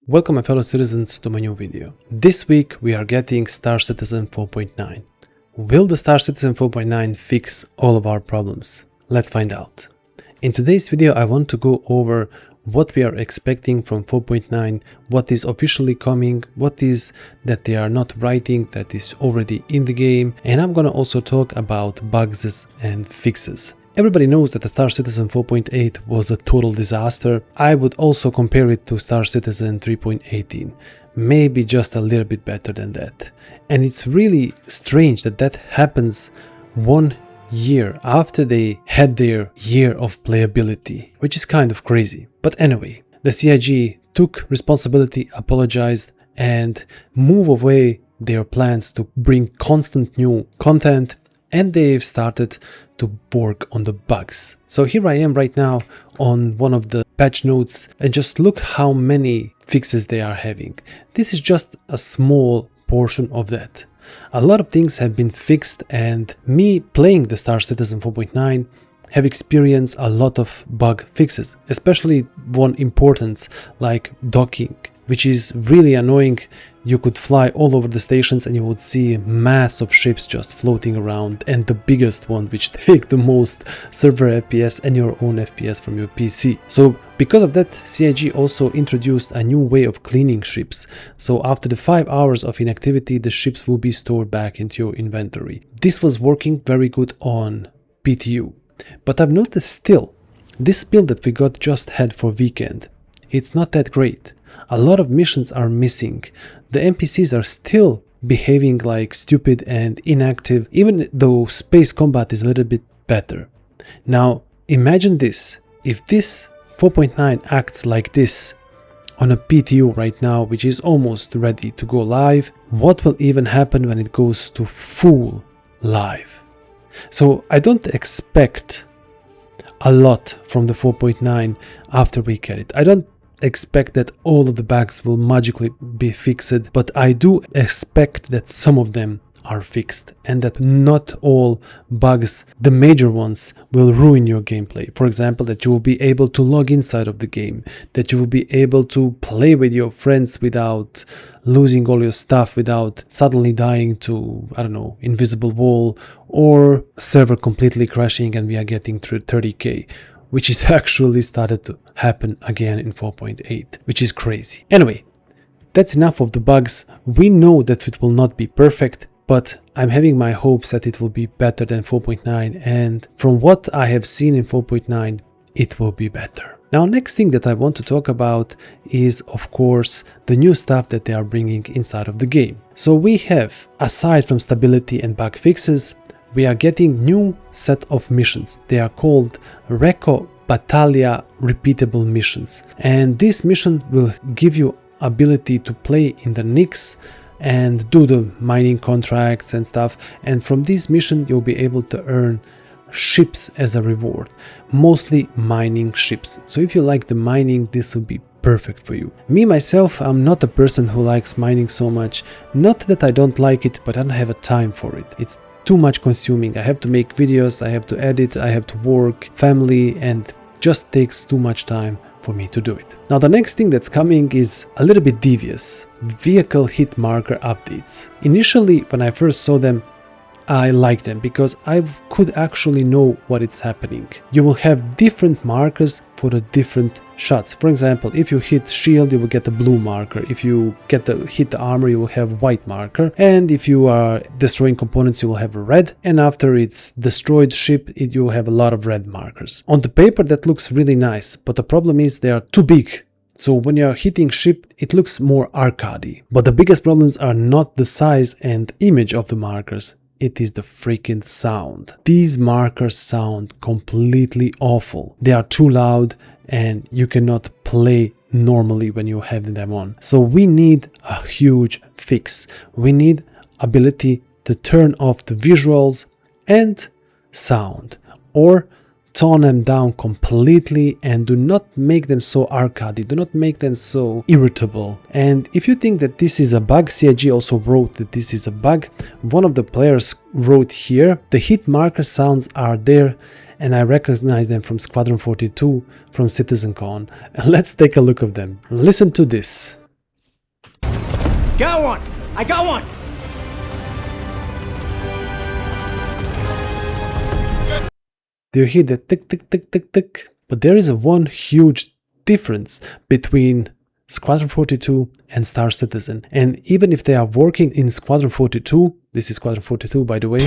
Welcome my fellow citizens to my new video. This week we are getting Star Citizen 4.9. Will the Star Citizen 4.9 fix all of our problems? Let's find out. In today's video I want to go over what we are expecting from 4.9, what is officially coming, what is that they are not writing that is already in the game, and I'm gonna also talk about bugs and fixes. Everybody knows that the Star Citizen 4.8 was a total disaster. I would also compare it to Star Citizen 3.18, maybe just a little bit better than that. And it's really strange that that happens 1 year after they had their year of playability, which is kind of crazy. But anyway, the CIG took responsibility, apologized, and moved away their plans to bring constant new content, and they've started to work on the bugs. So here I am right now on one of the patch notes, and just look how many fixes they are having. This is just a small portion of that. A lot of things have been fixed, and me playing the Star Citizen 4.9 have experienced a lot of bug fixes, especially one important like docking, which is really annoying. You could fly all over the stations and you would see mass of ships just floating around, and the biggest one which take the most server FPS and your own FPS from your PC. So because of that, CIG also introduced a new way of cleaning ships. So after the 5 hours of inactivity, the ships will be stored back into your inventory. This was working very good on PTU. But I've noticed still, this build that we got just had for weekend, it's not that great. A lot of missions are missing. The NPCs are still behaving like stupid and inactive, even though space combat is a little bit better. Now, imagine this. If this 4.9 acts like this on a PTU right now, which is almost ready to go live, what will even happen when it goes to full live? So I don't expect a lot from the 4.9 after we get it. I don't expect that all of the bugs will magically be fixed, but I do expect that some of them are fixed, and that not all bugs, the major ones, will ruin your gameplay. For example, that you will be able to log inside of the game, that you will be able to play with your friends without losing all your stuff, without suddenly dying to, I don't know, invisible wall, or server completely crashing and we are getting through 30k, which is actually started to happen again in 4.8, which is crazy. Anyway, that's enough of the bugs. We know that it will not be perfect, but I'm having my hopes that it will be better than 4.9, and from what I have seen in 4.9, it will be better. Now, next thing that I want to talk about is, of course, the new stuff that they are bringing inside of the game. So we have, aside from stability and bug fixes, we are getting new set of missions. They are called Recco Battaglia repeatable missions. And this mission will give you ability to play in the Nix and do the mining contracts and stuff. And from this mission, you'll be able to earn ships as a reward, mostly mining ships. So if you like the mining, this will be perfect for you. Me myself, I'm not a person who likes mining so much. Not that I don't like it, but I don't have a time for it. It's too much consuming. I have to make videos, I have to edit, I have to work, family, and just takes too much time for me to do it. Now the next thing that's coming is a little bit devious. Vehicle hit marker updates. Initially, when I first saw them, I liked them because I could actually know what is happening. You will have different markers for the different shots. For example, if you hit shield, you will get a blue marker. If you hit the armor, you will have white marker. And if you are destroying components, you will have a red. And after it's destroyed ship, you will have a lot of red markers. On the paper, that looks really nice, but the problem is they are too big. So when you're hitting ship, it looks more arcadey. But the biggest problems are not the size and image of the markers. It is the freaking sound. These markers sound completely awful. They are too loud and you cannot play normally when you have them on. So we need a huge fix. We need ability to turn off the visuals and sound, or tone them down completely and do not make them so arcadey, do not make them so irritable. And if you think that this is a bug, CIG also wrote that this is a bug. One of the players wrote here, the hit marker sounds are there and I recognize them from Squadron 42 from CitizenCon. And let's take a look at them. Listen to this. got one! I got one! Do you hear that tick, tick, tick, tick, tick? But there is one huge difference between Squadron 42 and Star Citizen. And even if they are working in Squadron 42, this is Squadron 42 by the way.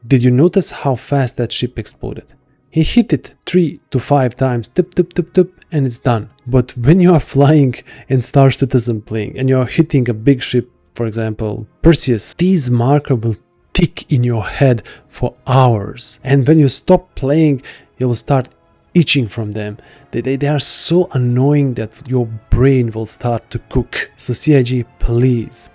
Did you notice how fast that ship exploded? He hit it 3 to 5 times, tip, tip, tip, tip, and it's done. But when you are flying in Star Citizen playing and you are hitting a big ship, for example, Perseus, these markers will tick in your head for hours. And when you stop playing, you will start itching from them. They are so annoying that your brain will start to cook. So CIG, please,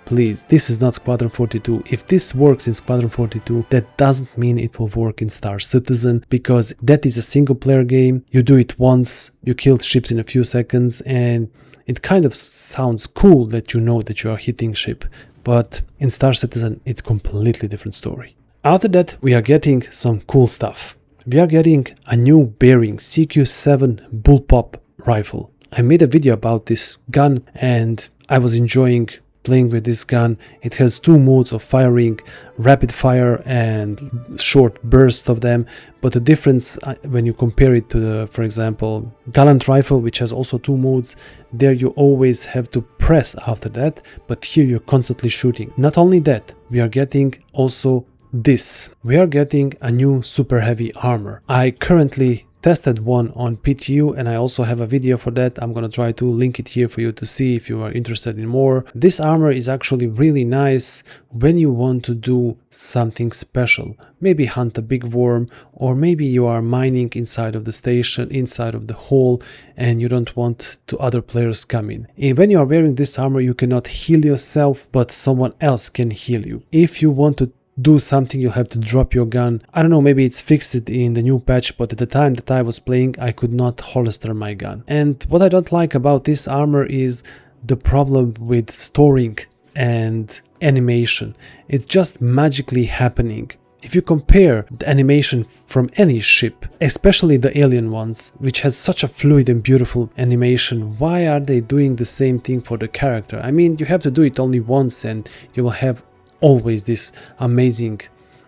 this is not Squadron 42. If this works in Squadron 42, that doesn't mean it will work in Star Citizen, because that is a single player game. You do it once, you kill ships in a few seconds, and it kind of sounds cool that you know that you are hitting ship. But in Star Citizen, it's completely different story. After that, we are getting some cool stuff. We are getting a new Behring CQ7 Bullpup rifle. I made a video about this gun and I was enjoying playing with this gun. It has two modes of firing, rapid fire and short bursts of them. But the difference when you compare it to the, for example, Gallant rifle, which has also two modes, there you always have to press after that, but here you're constantly shooting. Not only that, we are getting also this. We are getting a new super heavy armor. I currently tested one on PTU and I also have a video for that. I'm gonna try to link it here for you to see if you are interested in more. This armor is actually really nice when you want to do something special. Maybe hunt a big worm, or maybe you are mining inside of the station, inside of the hole, and you don't want to other players come in. And when you are wearing this armor, you cannot heal yourself, but someone else can heal you. If you want to do something, you have to drop your gun. I don't know, maybe it's fixed in the new patch, but at the time that I was playing, I could not holster my gun. And what I don't like about this armor is the problem with storing and animation. It's just magically happening. If you compare the animation from any ship, especially the alien ones, which has such a fluid and beautiful animation, why are they doing the same thing for the character? I mean, you have to do it only once and you will have always these amazing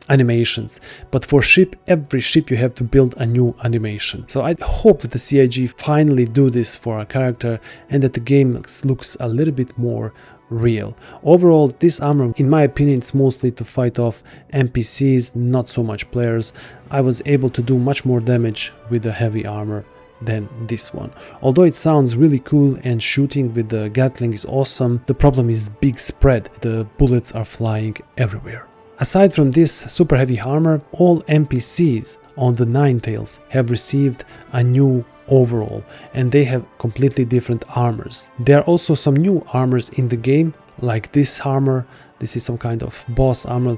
animations, but for ship, every ship you have to build a new animation. So I hope that the CIG finally do this for a character and that the game looks a little bit more real. Overall, this armor, in my opinion, it's mostly to fight off NPCs, not so much players. I was able to do much more damage with the heavy armor than this one. Although it sounds really cool and shooting with the Gatling is awesome, the problem is big spread. The bullets are flying everywhere. Aside from this super heavy armor, all NPCs on the Ninetales have received a new overall and they have completely different armors. There are also some new armors in the game, like this armor. This is some kind of boss armor,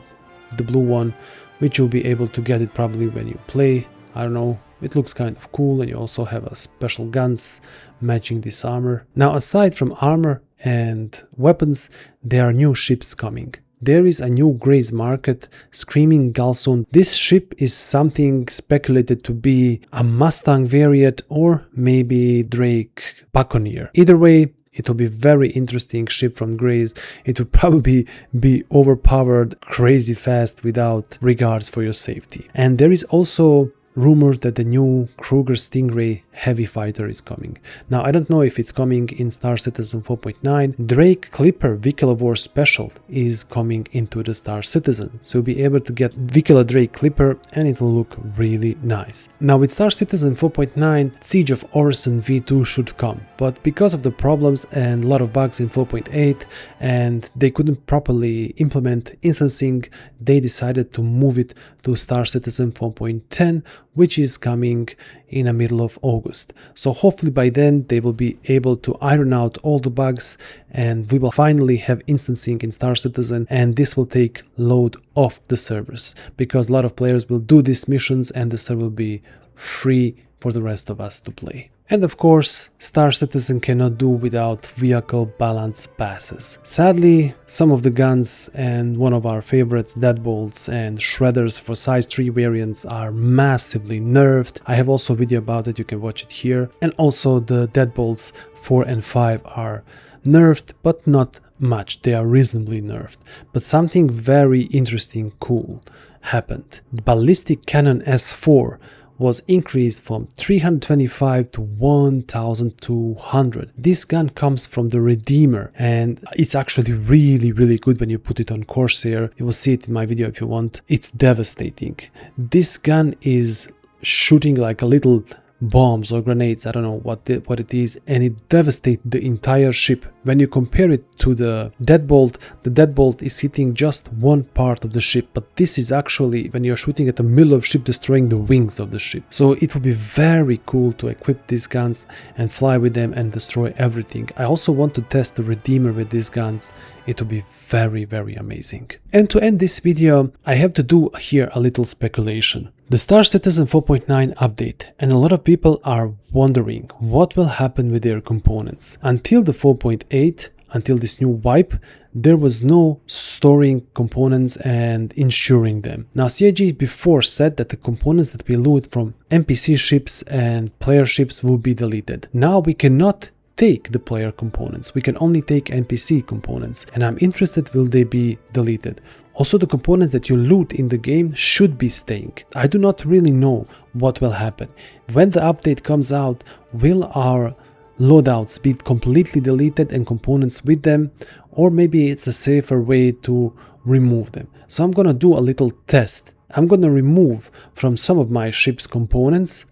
the blue one, which you'll be able to get it probably when you play. I don't know. It looks kind of cool, and you also have a special guns matching this armor. Now, aside from armor and weapons, there are new ships coming. There is a new Grace Market, Screaming Galsoon. This ship is something speculated to be a Mustang variant or maybe Drake Buccaneer. Either way, it will be very interesting ship from Grace. It will probably be overpowered crazy fast without regards for your safety. And there is also rumored that the new Kruger Stingray heavy fighter is coming. Now, I don't know if it's coming in Star Citizen 4.9. Drake Clipper Vehicular War Special is coming into the Star Citizen. So you'll be able to get Vehicular Drake Clipper and it will look really nice. Now, with Star Citizen 4.9, Siege of Orison V2 should come. But because of the problems and a lot of bugs in 4.8 and they couldn't properly implement instancing, they decided to move it to Star Citizen 4.10, which is coming in the middle of August. So hopefully by then they will be able to iron out all the bugs and we will finally have instancing in Star Citizen, and this will take load off the servers because a lot of players will do these missions and the server will be free for the rest of us to play. And of course, Star Citizen cannot do without vehicle balance passes. Sadly, some of the guns and one of our favorites, deadbolts and shredders for size 3 variants, are massively nerfed. I have also a video about it, you can watch it here. And also the deadbolts 4 and 5 are nerfed, but not much. They are reasonably nerfed. But something very interesting, cool happened. The ballistic cannon S4 was increased from 325 to 1200. This gun comes from the Redeemer and it's actually really good when you put it on Corsair. You will see it in my video if you want. It's devastating. This gun is shooting like a little bombs or grenades, I don't know what it is, and it devastates the entire ship. When you compare it to the deadbolt is hitting just one part of the ship, but this is actually, when you're shooting at the middle of the ship, destroying the wings of the ship. So it would be very cool to equip these guns and fly with them and destroy everything. I also want to test the Redeemer with these guns. It would be very amazing. And to end this video, I have to do here a little speculation. The Star Citizen 4.9 update, and a lot of people are wondering what will happen with their components. Until the 4.8, until this new wipe, there was no storing components and insuring them. Now CIG before said that the components that we loot from NPC ships and player ships will be deleted. Now we cannot take the player components, we can only take NPC components, and I'm interested, will they be deleted? Also, the components that you loot in the game should be staying. I do not really know what will happen. When the update comes out, will our loadouts be completely deleted and components with them? Or maybe it's a safer way to remove them. So I'm gonna do a little test. I'm gonna remove from some of my ship's components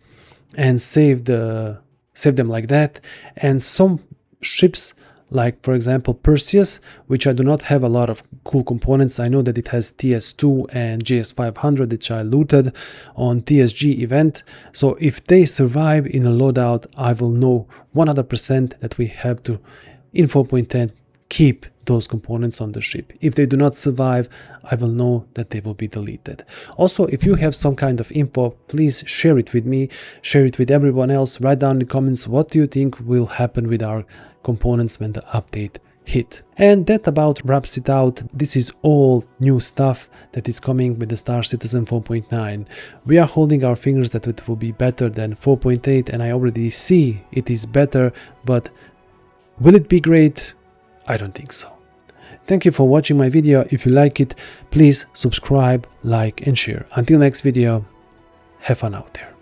and save them like that. And some ships, like for example Perseus, which I do not have a lot of cool components. I know that it has TS2 and GS500, which I looted on TSG event. So if they survive in a loadout, I will know 100% that we have to, in 4.10, keep those components on the ship. If they do not survive, I will know that they will be deleted. Also, if you have some kind of info, please share it with me, share it with everyone else. Write down in the comments what do you think will happen with our components when the update hit. And that about wraps it out. This is all new stuff that is coming with the Star Citizen 4.9. We are holding our fingers that it will be better than 4.8, and I already see it is better, but will it be great? I don't think so. Thank you for watching my video. If you like it, please subscribe, like and share. Until next video, have fun out there.